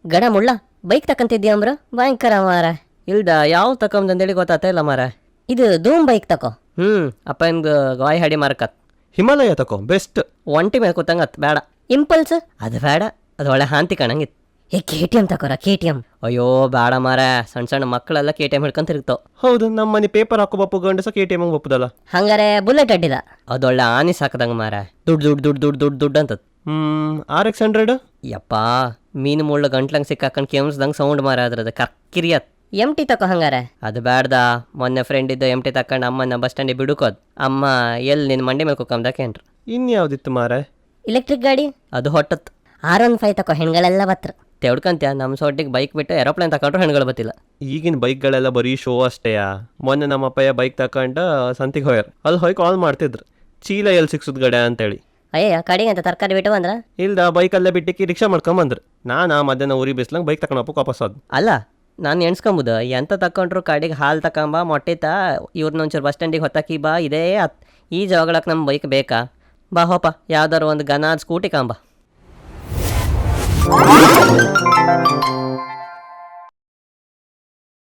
ಗಡ ಮುಳ್ಳ ಬೈಕ್ ತಕಂತಿದ್ಯಾ ಅಂಬ್ರ ಭಯಂಕರ ಮಾರ. ಇಲ್ದ ಯಾವ ತಕೊಂಬಂದೇಳಿ ಗೊತ್ತಾತ ಇಲ್ಲ ಮಾರ. ಇದು ಧೂಮ್ ಬೈಕ್ ತಕೋ. ಅಪ್ಪಂದು ಗಾಯ ಹಾಡಿ ಮಾರಕತ್. ಹಿಮಾಲಯ ತಕೋ ಬೆಸ್ಟ್. ಒಂಟಿ ಮೇಲೆ ಕೂತಂಗತ್ ಬೇಡ. ಇಂಪಲ್ಸ್ ಅದು ಬೇಡ, ಅದು ಒಳ್ಳೆ ಹಾಂತಿ ಕಾಣಂಗಿತ್ತು. KTM ತಕೋರ KTM. ಅಯ್ಯೋ ಬೇಡ ಮಾರ, ಸಣ್ಣ ಸಣ್ಣ ಮಕ್ಕಳೆಲ್ಲ KTM ಹಿಡ್ಕೊಂತ ತಿರುಗ್ತಾವ. ಹೌದು, ನಮ್ಮ ಮನೆ ಪೇಪರ್ ಹಾಕೋ ಬಪ್ಪು ಗಂಡಸ KTM ಒಪ್ಪುದಲ್ಲ. ಹಂಗಾರೆ ಬುಲೆಟ್ ಅಡ್ಡಿದ. ಅದೊಳ್ಳೆ ಆನಿ ಸಾಕದಂಗ ಮಾರ. ದುಡ್ಡು ಅಂತದ್. RX 100. ಯಪ್ಪಾ, ಮೀನು ಮುಳ್ಳು ಗಂಟ್ಲಂಗೆ ಸಿಕ್ಕಾಕೊಂಡು ಕೆಮ್ಸ್ದಂಗೆ ಸೌಂಡ್ ಮಾರ ಅದ್ರದ್ದು ಕರ್ಕಿರಿಯತ್. MT ತಕೋ ಹಂಗಾರೆ. ಅದು ಬೇಡ್ದ. ಮೊನ್ನೆ ಫ್ರೆಂಡ್ ಇದ್ದ MT ತಕೊಂಡು ಅಮ್ಮನ ಬಸ್ ಸ್ಟ್ಯಾಂಡಿಗೆ ಬಿಡುಕೋದ್. ಅಮ್ಮ ಎಲ್ಲಿ ನಿನ್ನ ಮಂಡಿ ಮೇಲೆ ಕುಕ್ಕಂದಕೇನ್ರಿ. ಇನ್ಯಾವ್ದಿತ್ತು ಮಾರ? ಇಲೆಕ್ಟ್ರಿಕ್ ಗಾಡಿ ಅದು ಹೊಟ್ಟತ್. R15 ತಕೋ, ಹೆಣ್ಗಳೆಲ್ಲ ಬತ್ರ. ತೆವ್ಡ್ಕಂತ್ಯ, ನಮ್ಮ ಸೊಟ್ಟಿಗೆ ಬೈಕ್ ಬಿಟ್ಟು ಏರೋಪ್ಲೇನ್ ತಗೊಂಡ್ರು ಹೆಣ್ಗಳು ಬತ್ತಿಲ್ಲ. ಈಗಿನ ಬೈಕ್ಗಳೆಲ್ಲ ಬರೀ ಶೋ ಅಷ್ಟೇಯಾ. ಮೊನ್ನೆ ನಮ್ಮ ಅಪ್ಪಯ್ಯ ಬೈಕ್ ತಕೊಂಡು ಸಂತಿಗೆ ಹೋಗ್ಯಾರ. ಅಲ್ಲಿ ಹೋಗಿ ಕಾಲ್ ಮಾಡ್ತಿದ್ರು, ಚೀಲ ಎಲ್ಲಿ ಸಿಕ್ಸುದ್ ಗಡೆ ಅಂತೇಳಿ. ಅಯ್ಯ ಕಡೆಗೆ ಅಂತ ತರಕಾರಿ ಬಿಟ್ಟು ಬಂದ್ರ. ಇಲ್ದ ಬೈಕಲ್ಲೇ ಬಿಟ್ಟಿಕ್ಕಿ ರಿಕ್ಷಾ ಮಾಡ್ಕೊಂಬಂದ್ರು. ನಾನು ಮಧ್ಯಾಹ್ನ ಊರಿ ಬಿಸ್ಲಂಗೆ ಬೈಕ್ ತಗೊಂಡು ಅಪ್ಪಕ್ಕೆ ವಾಪಸ್ ಹೋದ್. ಅಲ್ಲ, ನಾನು ಎಣ್ಸ್ಕೊಂಬುದು ಎಂತ ತಕೊಂಡ್ರು ಕಡೆಗೆ ಹಾಲು ತಕೊಂಬ ಮೊಟ್ಟಿತ ಇವ್ರನ್ನ ಒಂಚೂರು ಬಸ್ ಸ್ಟ್ಯಾಂಡಿಗೆ ಹೊತ್ತಾಕಿ ಬಾ, ಇದೇ ಈ ಜಗಳಕ್ಕೆ ನಮ್ಮ ಬೈಕ್ ಬೇಕಾ? ಬಾ ಹೋಪ, ಯಾವ್ದಾರು ಒಂದು ಗನಾದ ಸ್ಕೂಟಿ ಕಾಂಬ.